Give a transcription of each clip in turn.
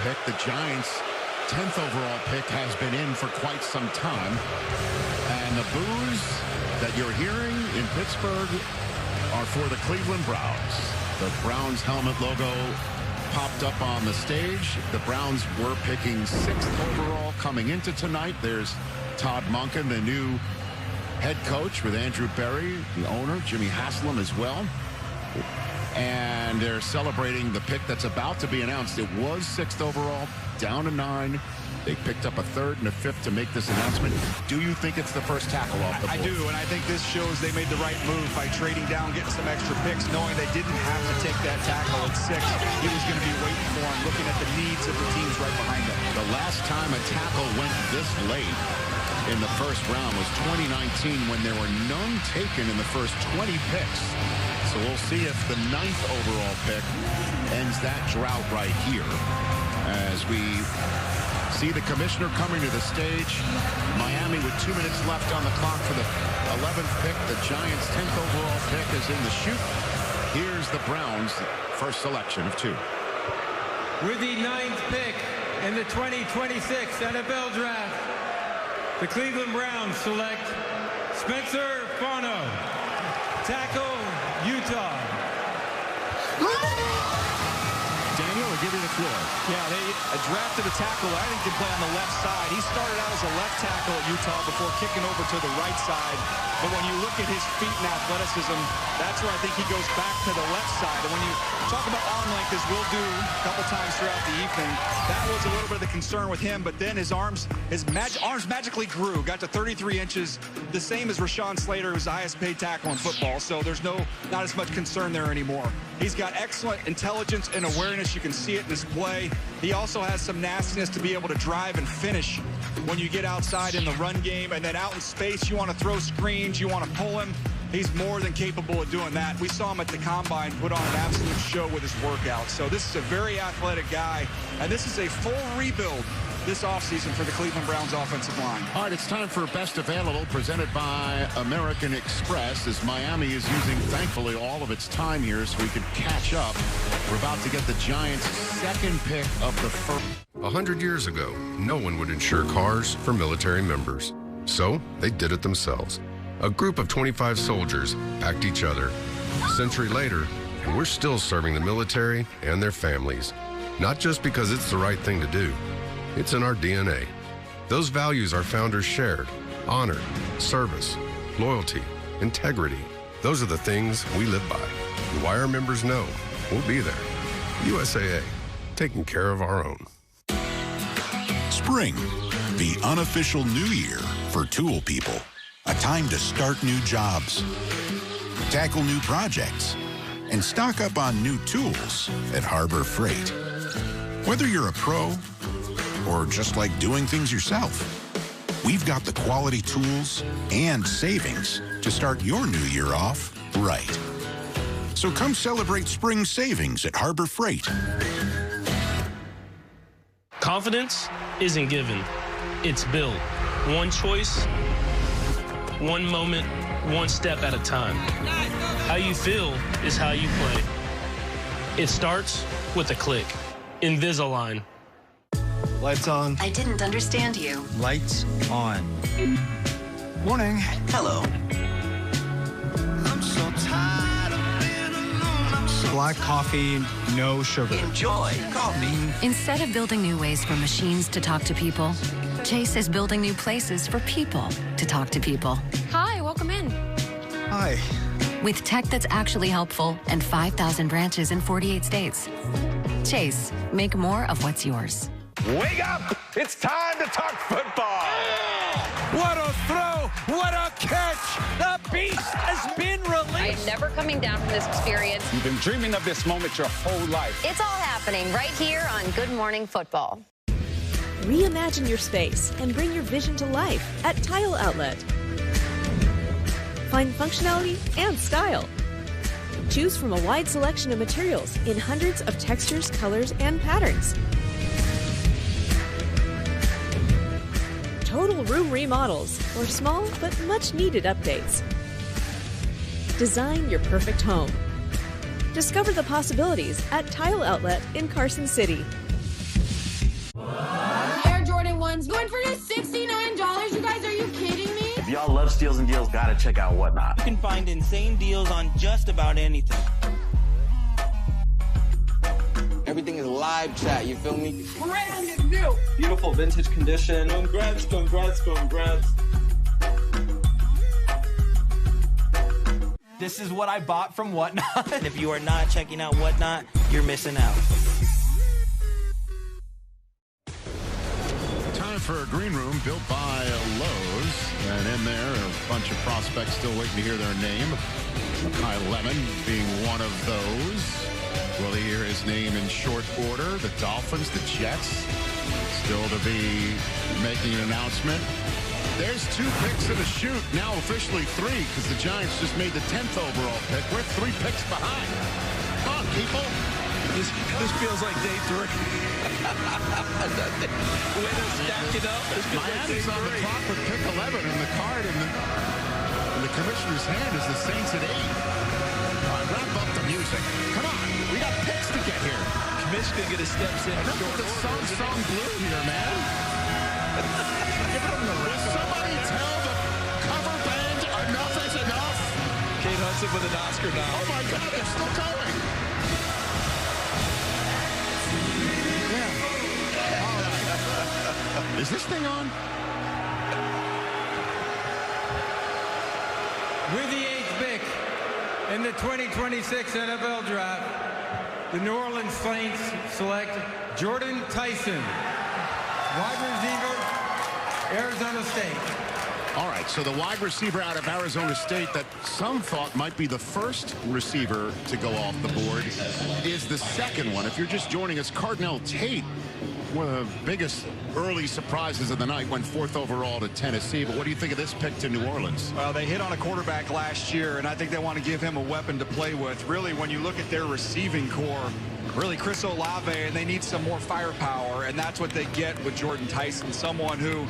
pick. The Giants' 10th overall pick has been in for quite some time. And the boos that you're hearing in Pittsburgh are for the Cleveland Browns. The Browns helmet logo popped up on the stage. The Browns were picking 6th overall coming into tonight. There's Todd Monken, the new head coach, with Andrew Berry, the owner, Jimmy Haslam as well. And they're celebrating the pick that's about to be announced. It was 6th overall, down to 9. They picked up a 3rd and a 5th to make this announcement. Do you think it's the first tackle off the board? I do, and I think this shows they made the right move by trading down, getting some extra picks, knowing they didn't have to take that tackle at 6. He was going to be waiting for him, looking at the needs of the teams right behind him. The last time a tackle went this late in the first round was 2019, when there were none taken in the first 20 picks. So we'll see if the 9th overall pick ends that drought right here. As we see the commissioner coming to the stage. Miami with 2 minutes left on the clock for the 11th pick. The Giants' 10th overall pick is in the chute. Here's the Browns' first selection of 2. With the 9th pick in the 2026 NFL Draft, the Cleveland Browns select Spencer Fano, tackle, Utah. Daniel, I'll give you the floor. Yeah, they drafted a tackle I think can play on the left side. He started out as a left tackle at Utah before kicking over to the right side. But when you look at his feet and athleticism, that's where I think he goes back to the left side. And when you talk about arm length, as we'll do a couple times throughout the evening, that was a little bit of the concern with him. But then his arms magically grew, got to 33 inches, the same as Rashawn Slater, who's the highest paid tackle in football. So there's not as much concern there anymore. He's got excellent intelligence and awareness. You can see it in his play. He also has some nastiness to be able to drive and finish when you get outside in the run game. And then out in space, you want to throw screens, you want to pull him. He's more than capable of doing that. We saw him at the Combine put on an absolute show with his workout. So this is a very athletic guy, and this is a full rebuild this offseason for the Cleveland Browns offensive line. All right, it's time for Best Available, presented by American Express, as Miami is using, thankfully, all of its time here so we can catch up. We're about to get the Giants' 2nd pick of the first. 100 years ago, no one would insure cars for military members. So they did it themselves. A group of 25 soldiers backed each other. A century later, and we're still serving the military and their families. Not just because it's the right thing to do. It's in our DNA. Those values our founders shared: honor, service, loyalty, integrity. Those are the things we live by. And why our members know we'll be there. USAA, taking care of our own. Spring, the unofficial new year for tool people. A time to start new jobs, tackle new projects, and stock up on new tools at Harbor Freight. Whether you're a pro or just like doing things yourself, we've got the quality tools and savings to start your new year off right. So come celebrate spring savings at Harbor Freight. Confidence isn't given, it's built. One choice, one moment, one step at a time. How you feel is how you play. It starts with a click. Invisalign. Lights on. I didn't understand you. Lights on. Morning. Hello. I'm so tired of being alone. Black coffee, no sugar. Enjoy coffee. Instead of building new ways for machines to talk to people, Chase is building new places for people to talk to people. Hi, welcome in. Hi. With tech that's actually helpful and 5,000 branches in 48 states. Chase, make more of what's yours. Wake up! It's time to talk football! What a throw! What a catch! The beast has been released! I am never coming down from this experience. You've been dreaming of this moment your whole life. It's all happening right here on Good Morning Football. Reimagine your space and bring your vision to life at Tile Outlet. Find functionality and style. Choose from a wide selection of materials in hundreds of textures, colors, and patterns. Total room remodels or small but much needed updates. Design your perfect home. Discover the possibilities at Tile Outlet in Carson City. love steals and deals, gotta check out Whatnot. You can find insane deals on just about anything. Everything is live chat, you feel me? Brand new. Beautiful vintage condition. Congrats, congrats, congrats. This is what I bought from Whatnot. And if you are not checking out Whatnot, you're missing out. Time for a green room built by Lowe's. And in there, a bunch of prospects still waiting to hear their name. Kyle Lemon being one of those. Will he hear his name in short order? The Dolphins, the Jets, still to be making an announcement. There's 2 picks in the chute, now officially 3, because the Giants just made the 10th overall pick. We're 3 picks behind. Come on, people. This feels like day 3. The way they're stacking up. Miami's on the clock with pick 11, and the card in the commissioner's hand is the Saints at 8. All right, wrap up the music. Come on, we got picks to get here. Michigan get his steps in. Enough with the song blue here, man. Will somebody tell the cover band enough is enough? Kate Hudson with an Oscar now. Oh my God, they're still going. Yeah. All right. Is this thing on? With the 8th pick in the 2026 NFL Draft, the New Orleans Saints select Jordan Tyson, wide receiver, Arizona State. All right, so the wide receiver out of Arizona State that some thought might be the first receiver to go off the board is the second one. If you're just joining us, Cardinal Tate, one of the biggest early surprises of the night, went 4th overall to Tennessee. But what do you think of this pick to New Orleans? Well, they hit on a quarterback last year, and I think they want to give him a weapon to play with. Really, when you look at their receiving core, really Chris Olave, and they need some more firepower, and that's what they get with Jordan Tyson, someone who,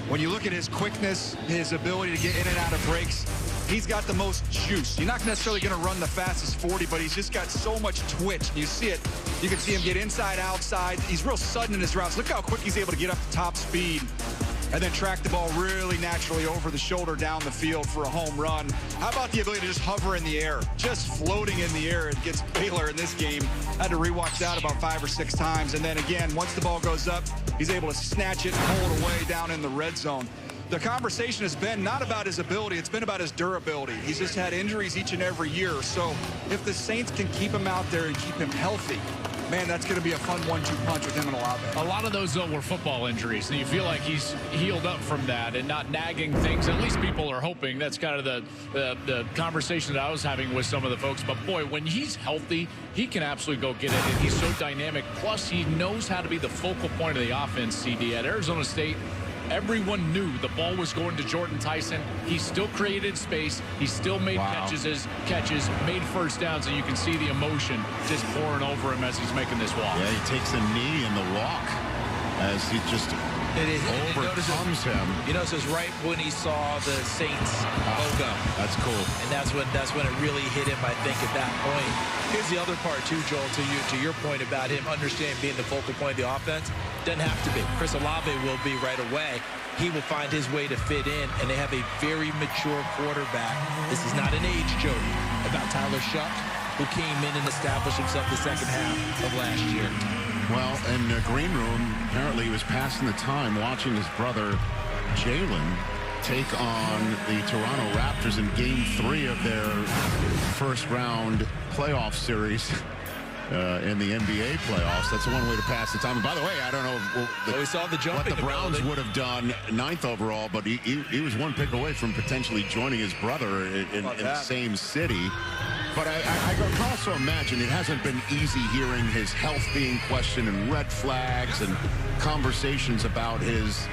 when you look at his quickness, his ability to get in and out of breaks, he's got the most juice. You're not necessarily going to run the fastest 40, but he's just got so much twitch. You see it. You can see him get inside, outside. He's real sudden in his routes. Look how quick he's able to get up to top speed and then track the ball really naturally over the shoulder down the field for a home run. How about the ability to just hover in the air, just floating in the air? It gets Baylor in this game. Had to rewatch that about 5 or 6 times. And then again, once the ball goes up, he's able to snatch it and pull it away down in the red zone. The conversation has been not about his ability, it's been about his durability. He's just had injuries each and every year. So if the Saints can keep him out there and keep him healthy, man, that's going to be a fun 1-2 punch with him and Olave. A lot of those, though, were football injuries, and you feel like he's healed up from that and not nagging things. At least people are hoping. That's kind of the conversation that I was having with some of the folks. But, boy, when he's healthy, he can absolutely go get it, and he's so dynamic. Plus, he knows how to be the focal point of the offense, CD. At Arizona State, everyone knew the ball was going to Jordan Tyson. He still created space. He still made catches, made first downs, and you can see the emotion just pouring over him as he's making this walk. Yeah, he takes a knee in the walk as he just overcomes him. You notice it was right when he saw the Saints logo. That's cool. And that's when it really hit him, I think, at that point. Here's the other part, too, Joel, to your point about him understanding being the focal point of the offense. Doesn't have to be. Chris Olave will be right away. He will find his way to fit in, and they have a very mature quarterback. This is not an age joke about Tyler Shuck, who came in and established himself the second half of last year. Well, in the green room, apparently he was passing the time watching his brother Jalen take on the Toronto Raptors in Game 3 of their first-round playoff series in the NBA playoffs. That's one way to pass the time. And by the way, I don't know we saw the what the Browns would have done 9th overall, but he was 1 pick away from potentially joining his brother in the same city. But I can also imagine it hasn't been easy hearing his health being questioned and red flags and conversations about his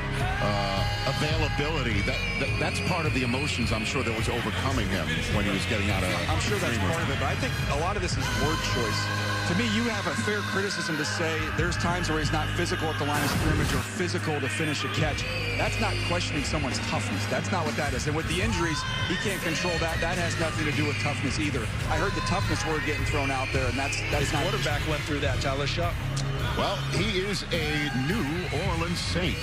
availability. That's part of the emotions I'm sure that was overcoming him when he was getting out of. I'm sure that's part of it, but I think a lot of this is word choice. To me, you have a fair criticism to say there's times where he's not physical at the line of scrimmage or physical to finish a catch. That's not questioning someone's toughness. That's not what that is. And with the injuries, he can't control that. That has nothing to do with toughness either. I heard the toughness word getting thrown out there, and that's his quarterback went through that, Tyler Shuck. Well, he is a New Orleans Saint.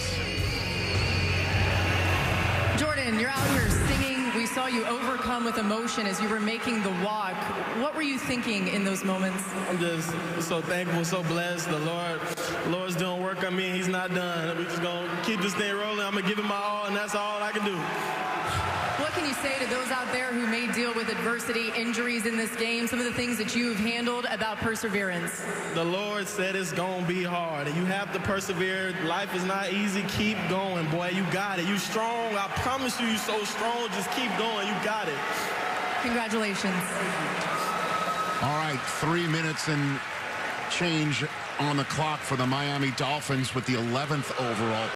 Jordan, you're out here singing. We saw you overcome with emotion as you were making the walk. What were you thinking in those moments? I'm just so thankful, so blessed. The Lord's doing work on me. He's not done. We're just going to keep this thing rolling. I'm going to give it my all, and that's all I can do. What can you say to those out there who may deal with adversity, injuries in this game, some of the things that you've handled about perseverance? The Lord said it's going to be hard, and you have to persevere. Life is not easy. Keep going, boy. You got it. You strong. I promise you, you're so strong. Just keep going. You got it. Congratulations. All right, 3 minutes and change on the clock for the Miami Dolphins with the 11th overall